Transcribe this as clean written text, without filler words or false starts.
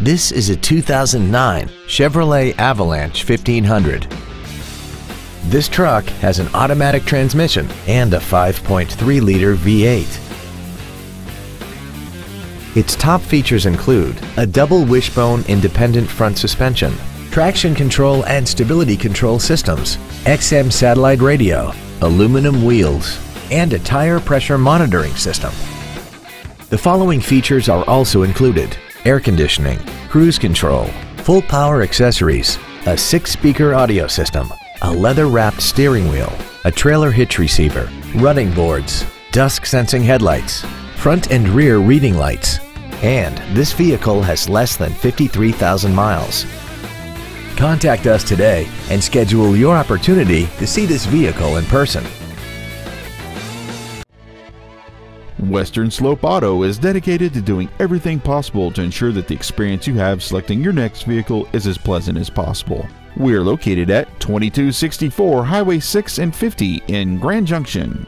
This is a 2009 Chevrolet Avalanche 1500. This truck has an automatic transmission and a 5.3-liter V8. Its top features include a double wishbone independent front suspension, traction control and stability control systems, XM satellite radio, aluminum wheels, and a tire pressure monitoring system. The following features are also included: air conditioning, cruise control, full power accessories, a 6-speaker audio system, a leather-wrapped steering wheel, a trailer hitch receiver, running boards, dusk sensing headlights, front and rear reading lights, and this vehicle has less than 53,000 miles. Contact us today and schedule your opportunity to see this vehicle in person. Western Slope Auto is dedicated to doing everything possible to ensure that the experience you have selecting your next vehicle is as pleasant as possible. We are located at 2264 Highway 6 and 50 in Grand Junction.